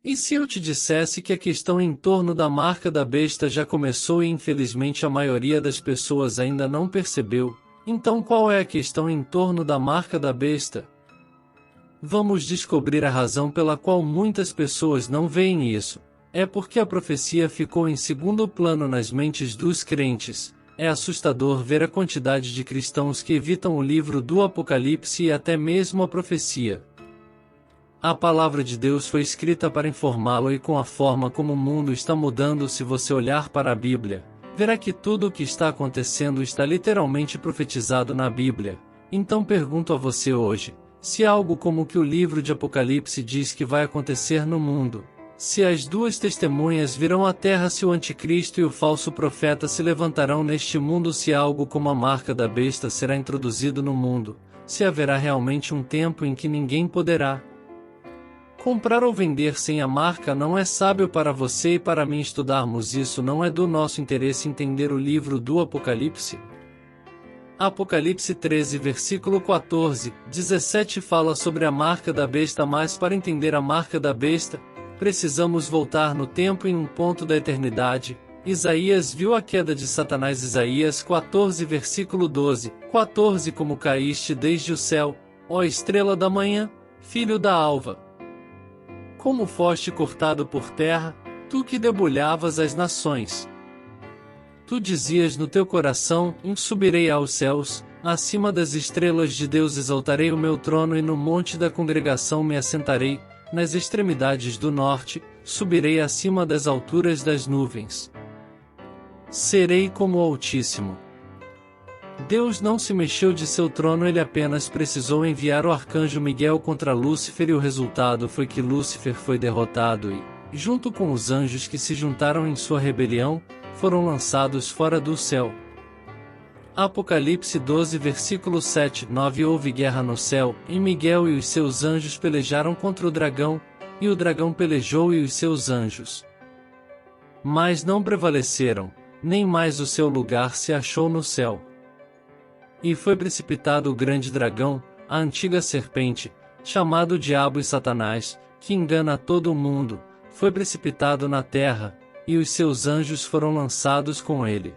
E se eu te dissesse que a questão em torno da marca da besta já começou e infelizmente a maioria das pessoas ainda não percebeu, então qual é a questão em torno da marca da besta? Vamos descobrir a razão pela qual muitas pessoas não veem isso. É porque a profecia ficou em segundo plano nas mentes dos crentes. É assustador ver a quantidade de cristãos que evitam o livro do Apocalipse e até mesmo a profecia. A palavra de Deus foi escrita para informá-lo, e com a forma como o mundo está mudando, se você olhar para a Bíblia, verá que tudo o que está acontecendo está literalmente profetizado na Bíblia. Então pergunto a você hoje, se algo como o que o livro de Apocalipse diz que vai acontecer no mundo, se as duas testemunhas virão à terra, se o anticristo e o falso profeta se levantarão neste mundo, se algo como a marca da besta será introduzido no mundo, se haverá realmente um tempo em que ninguém poderá comprar ou vender sem a marca, não é sábio para você e para mim estudarmos isso? Não é do nosso interesse entender o livro do Apocalipse? Apocalipse 13, versículo 14, 17 fala sobre a marca da besta, mas para entender a marca da besta, precisamos voltar no tempo em um ponto da eternidade. Isaías viu a queda de Satanás. Isaías 14, versículo 12, 14 Como caíste desde o céu, ó estrela da manhã, filho da alva! Como foste cortado por terra, tu que debulhavas as nações. Tu dizias no teu coração: subirei aos céus, acima das estrelas de Deus exaltarei o meu trono, e no monte da congregação me assentarei, nas extremidades do norte, subirei acima das alturas das nuvens. Serei como o Altíssimo. Deus não se mexeu de seu trono, ele apenas precisou enviar o arcanjo Miguel contra Lúcifer, e o resultado foi que Lúcifer foi derrotado e, junto com os anjos que se juntaram em sua rebelião, foram lançados fora do céu. Apocalipse 12, versículo 7, 9 Houve guerra no céu, e Miguel e os seus anjos pelejaram contra o dragão, e o dragão pelejou e os seus anjos. Mas não prevaleceram, nem mais o seu lugar se achou no céu. E foi precipitado o grande dragão, a antiga serpente, chamado Diabo e Satanás, que engana todo o mundo, foi precipitado na terra, e os seus anjos foram lançados com ele.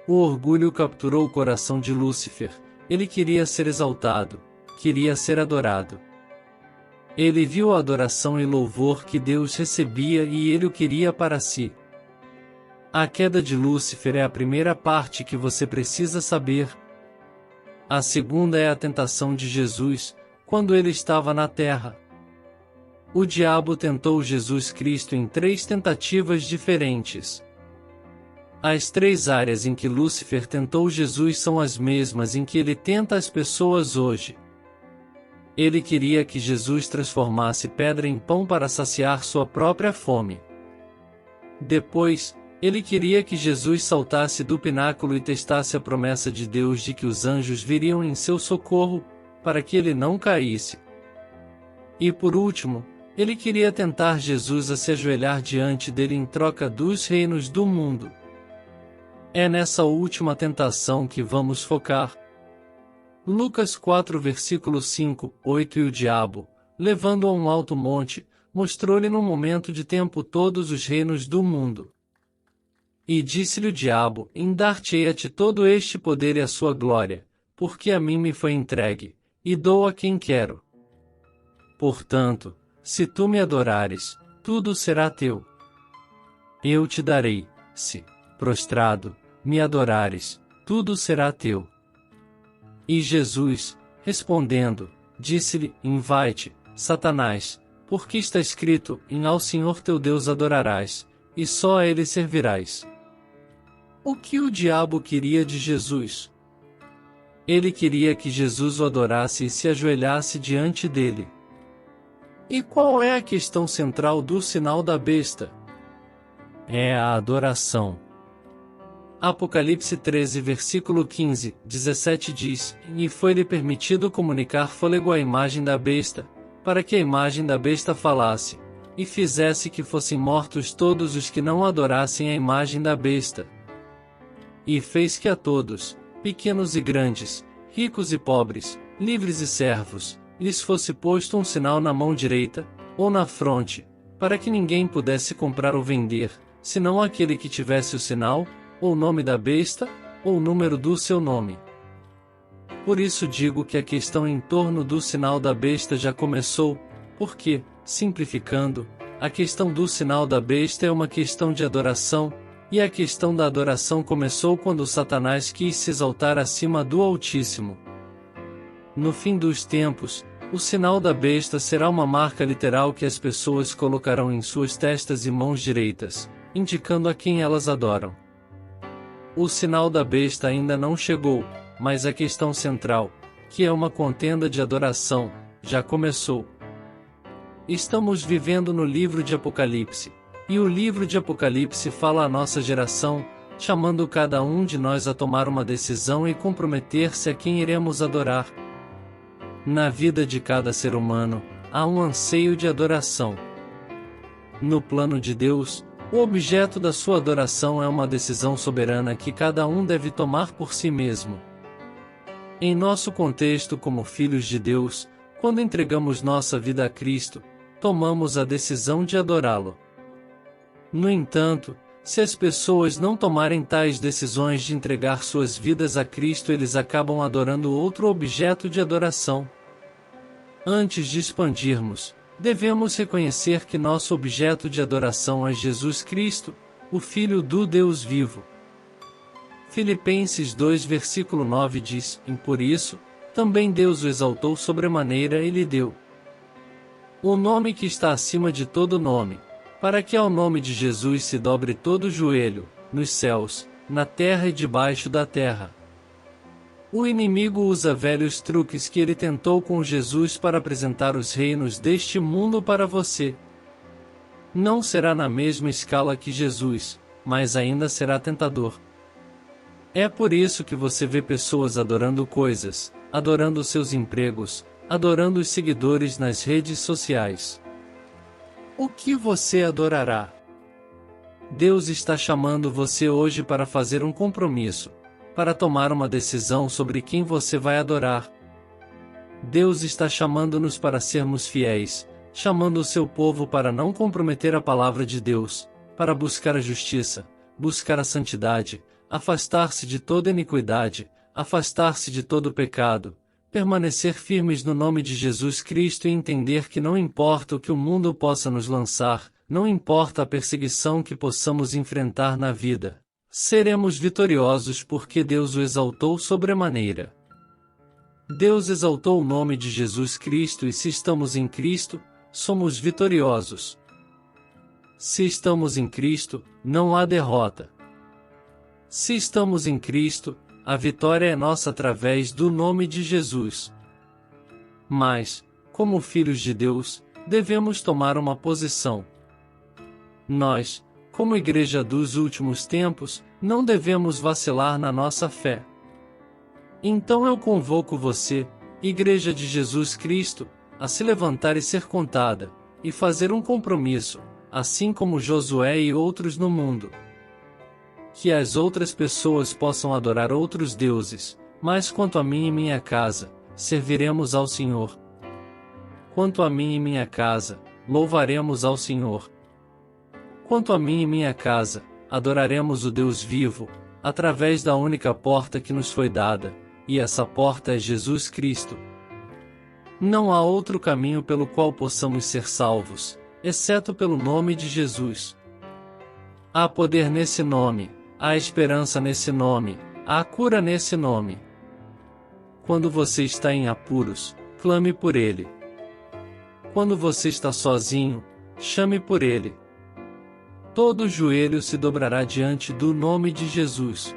O orgulho capturou o coração de Lúcifer, ele queria ser exaltado, queria ser adorado. Ele viu a adoração e louvor que Deus recebia e ele o queria para si. A queda de Lúcifer é a primeira parte que você precisa saber. A segunda é a tentação de Jesus, quando ele estava na terra. O diabo tentou Jesus Cristo em 3 tentativas diferentes. As 3 áreas em que Lúcifer tentou Jesus são as mesmas em que ele tenta as pessoas hoje. Ele queria que Jesus transformasse pedra em pão para saciar sua própria fome. Depois, ele queria que Jesus saltasse do pináculo e testasse a promessa de Deus de que os anjos viriam em seu socorro, para que ele não caísse. E por último, ele queria tentar Jesus a se ajoelhar diante dele em troca dos reinos do mundo. É nessa última tentação que vamos focar. Lucas 4, versículo 5, 8 E o diabo, levando-o a um alto monte, mostrou-lhe num momento de tempo todos os reinos do mundo. E disse-lhe o diabo: Dar-te-ei a ti todo este poder e a sua glória, porque a mim me foi entregue, e dou a quem quero. Portanto, se tu me adorares, tudo será teu. Eu te darei, se, prostrado, me adorares, tudo será teu. E Jesus, respondendo, disse-lhe: Vai-te, Satanás, porque está escrito: Ao Senhor teu Deus adorarás, e só a ele servirás. O que o diabo queria de Jesus? Ele queria que Jesus o adorasse e se ajoelhasse diante dele. E qual é a questão central do sinal da besta? É a adoração. Apocalipse 13, versículo 15, 17 diz: E foi-lhe permitido comunicar fôlego à imagem da besta, para que a imagem da besta falasse, e fizesse que fossem mortos todos os que não adorassem a imagem da besta. E fez que a todos, pequenos e grandes, ricos e pobres, livres e servos, lhes fosse posto um sinal na mão direita, ou na fronte, para que ninguém pudesse comprar ou vender, senão aquele que tivesse o sinal, ou nome da besta, ou o número do seu nome. Por isso digo que a questão em torno do sinal da besta já começou, porque, simplificando, a questão do sinal da besta é uma questão de adoração, e a questão da adoração começou quando Satanás quis se exaltar acima do Altíssimo. No fim dos tempos, o sinal da besta será uma marca literal que as pessoas colocarão em suas testas e mãos direitas, indicando a quem elas adoram. O sinal da besta ainda não chegou, mas a questão central, que é uma contenda de adoração, já começou. Estamos vivendo no livro de Apocalipse, e o livro de Apocalipse fala à nossa geração, chamando cada um de nós a tomar uma decisão e comprometer-se a quem iremos adorar. Na vida de cada ser humano, há um anseio de adoração. No plano de Deus, o objeto da sua adoração é uma decisão soberana que cada um deve tomar por si mesmo. Em nosso contexto como filhos de Deus, quando entregamos nossa vida a Cristo, tomamos a decisão de adorá-lo. No entanto, se as pessoas não tomarem tais decisões de entregar suas vidas a Cristo, eles acabam adorando outro objeto de adoração. Antes de expandirmos, devemos reconhecer que nosso objeto de adoração é Jesus Cristo, o Filho do Deus vivo. Filipenses 2 versículo 9 diz: E por isso, também Deus o exaltou sobremaneira e lhe deu o nome que está acima de todo nome, para que ao nome de Jesus se dobre todo o joelho, nos céus, na terra e debaixo da terra. O inimigo usa velhos truques que ele tentou com Jesus para apresentar os reinos deste mundo para você. Não será na mesma escala que Jesus, mas ainda será tentador. É por isso que você vê pessoas adorando coisas, adorando seus empregos, adorando os seguidores nas redes sociais. O que você adorará? Deus está chamando você hoje para fazer um compromisso, para tomar uma decisão sobre quem você vai adorar. Deus está chamando-nos para sermos fiéis, chamando o seu povo para não comprometer a palavra de Deus, para buscar a justiça, buscar a santidade, afastar-se de toda iniquidade, afastar-se de todo pecado, permanecer firmes no nome de Jesus Cristo e entender que não importa o que o mundo possa nos lançar, não importa a perseguição que possamos enfrentar na vida, seremos vitoriosos porque Deus o exaltou sobremaneira. Deus exaltou o nome de Jesus Cristo e se estamos em Cristo, somos vitoriosos. Se estamos em Cristo, não há derrota. Se estamos em Cristo, a vitória é nossa através do nome de Jesus. Mas, como filhos de Deus, devemos tomar uma posição. Nós, como igreja dos últimos tempos, não devemos vacilar na nossa fé. Então eu convoco você, Igreja de Jesus Cristo, a se levantar e ser contada, e fazer um compromisso, assim como Josué e outros no mundo. Que as outras pessoas possam adorar outros deuses, mas quanto a mim e minha casa, serviremos ao Senhor. Quanto a mim e minha casa, louvaremos ao Senhor. Quanto a mim e minha casa, adoraremos o Deus vivo, através da única porta que nos foi dada, e essa porta é Jesus Cristo. Não há outro caminho pelo qual possamos ser salvos, exceto pelo nome de Jesus. Há poder nesse nome, há esperança nesse nome, há cura nesse nome. Quando você está em apuros, clame por Ele. Quando você está sozinho, chame por Ele. Todo joelho se dobrará diante do nome de Jesus.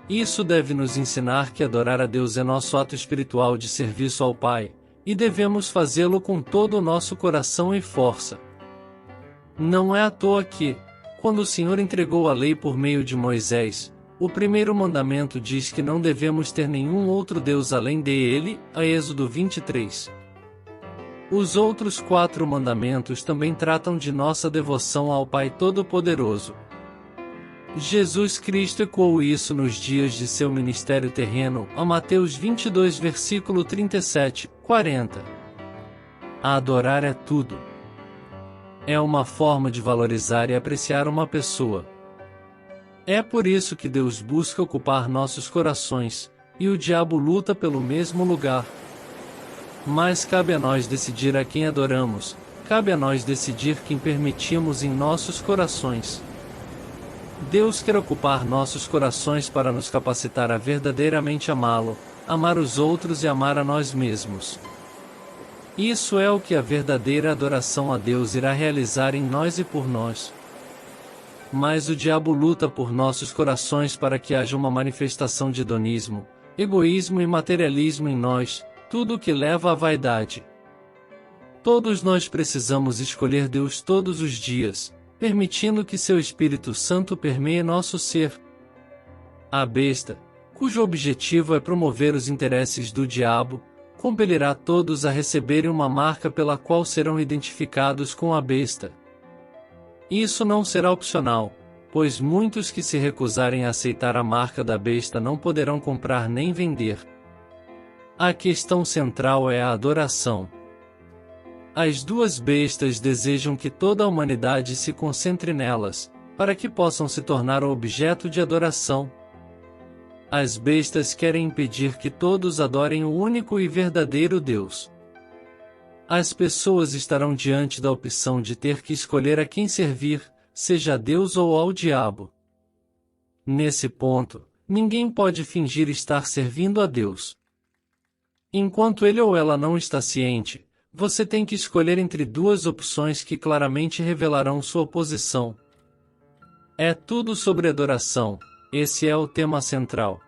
Isso deve nos ensinar que adorar a Deus é nosso ato espiritual de serviço ao Pai, e devemos fazê-lo com todo o nosso coração e força. Não é à toa que, quando o Senhor entregou a lei por meio de Moisés, o primeiro mandamento diz que não devemos ter nenhum outro Deus além de Ele, a Êxodo 23. Os outros 4 mandamentos também tratam de nossa devoção ao Pai Todo-Poderoso. Jesus Cristo ecoou isso nos dias de seu ministério terreno, a Mateus 22 versículo 37, 40. A adorar é tudo. É uma forma de valorizar e apreciar uma pessoa. É por isso que Deus busca ocupar nossos corações, e o diabo luta pelo mesmo lugar. Mas cabe a nós decidir a quem adoramos, cabe a nós decidir quem permitimos em nossos corações. Deus quer ocupar nossos corações para nos capacitar a verdadeiramente amá-lo, amar os outros e amar a nós mesmos. Isso é o que a verdadeira adoração a Deus irá realizar em nós e por nós. Mas o diabo luta por nossos corações para que haja uma manifestação de hedonismo, egoísmo e materialismo em nós, tudo o que leva à vaidade. Todos nós precisamos escolher Deus todos os dias, permitindo que seu Espírito Santo permeie nosso ser. A besta, cujo objetivo é promover os interesses do diabo, compelirá todos a receberem uma marca pela qual serão identificados com a besta. Isso não será opcional, pois muitos que se recusarem a aceitar a marca da besta não poderão comprar nem vender. A questão central é a adoração. As duas bestas desejam que toda a humanidade se concentre nelas, para que possam se tornar o objeto de adoração. As bestas querem impedir que todos adorem o único e verdadeiro Deus. As pessoas estarão diante da opção de ter que escolher a quem servir, seja a Deus ou ao diabo. Nesse ponto, ninguém pode fingir estar servindo a Deus. Enquanto ele ou ela não está ciente, você tem que escolher entre duas opções que claramente revelarão sua posição. É tudo sobre adoração, esse é o tema central.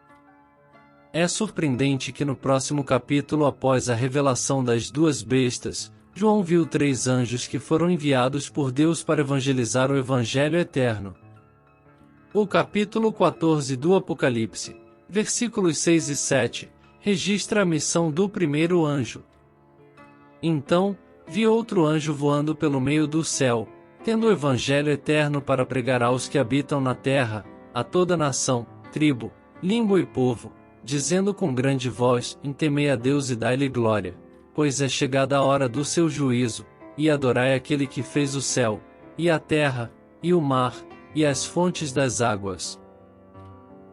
É surpreendente que no próximo capítulo, após a revelação das duas bestas, João viu 3 anjos que foram enviados por Deus para evangelizar o Evangelho eterno. O capítulo 14 do Apocalipse, versículos 6 e 7, registra a missão do primeiro anjo. Então, vi outro anjo voando pelo meio do céu, tendo o Evangelho eterno para pregar aos que habitam na terra, a toda nação, tribo, língua e povo, dizendo com grande voz: temei a Deus e dai-lhe glória, pois é chegada a hora do seu juízo, e adorai aquele que fez o céu, e a terra, e o mar, e as fontes das águas.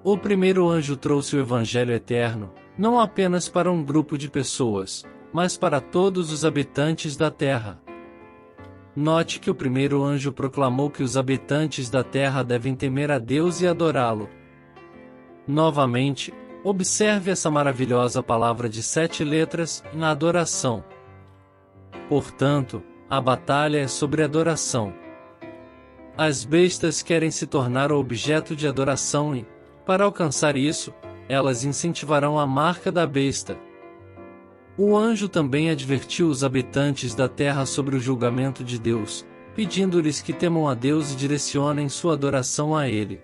O primeiro anjo trouxe o Evangelho eterno, não apenas para um grupo de pessoas, mas para todos os habitantes da terra. Note que o primeiro anjo proclamou que os habitantes da terra devem temer a Deus e adorá-lo. Novamente, observe essa maravilhosa palavra de 7 letras, na adoração. Portanto, a batalha é sobre adoração. As bestas querem se tornar o objeto de adoração e, para alcançar isso, elas incentivarão a marca da besta. O anjo também advertiu os habitantes da terra sobre o julgamento de Deus, pedindo-lhes que temam a Deus e direcionem sua adoração a Ele.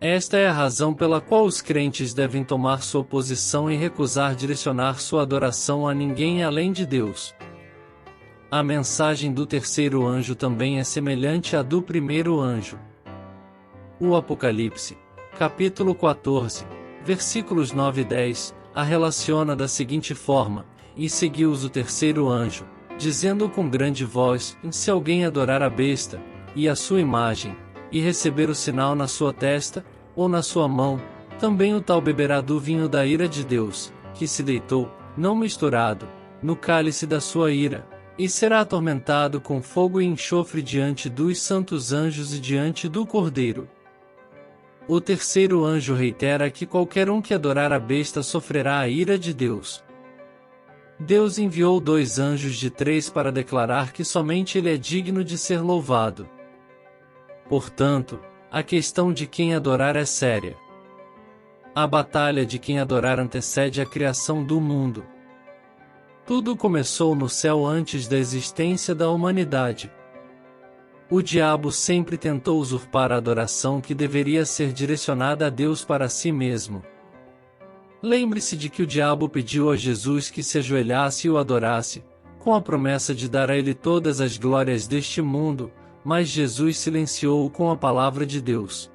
Esta é a razão pela qual os crentes devem tomar sua posição e recusar direcionar sua adoração a ninguém além de Deus. A mensagem do terceiro anjo também é semelhante à do primeiro anjo. O Apocalipse, capítulo 14, versículos 9 e 10, a relaciona da seguinte forma: e seguiu-os o terceiro anjo, dizendo com grande voz: se alguém adorar a besta, e a sua imagem, e receber o sinal na sua testa, ou na sua mão, também o tal beberá do vinho da ira de Deus, que se deitou, não misturado, no cálice da sua ira, e será atormentado com fogo e enxofre diante dos santos anjos e diante do Cordeiro. O terceiro anjo reitera que qualquer um que adorar a besta sofrerá a ira de Deus. Deus enviou 2 anjos de 3 para declarar que somente ele é digno de ser louvado. Portanto, a questão de quem adorar é séria. A batalha de quem adorar antecede a criação do mundo. Tudo começou no céu antes da existência da humanidade. O diabo sempre tentou usurpar a adoração que deveria ser direcionada a Deus para si mesmo. Lembre-se de que o diabo pediu a Jesus que se ajoelhasse e o adorasse, com a promessa de dar a ele todas as glórias deste mundo, mas Jesus silenciou-o com a palavra de Deus.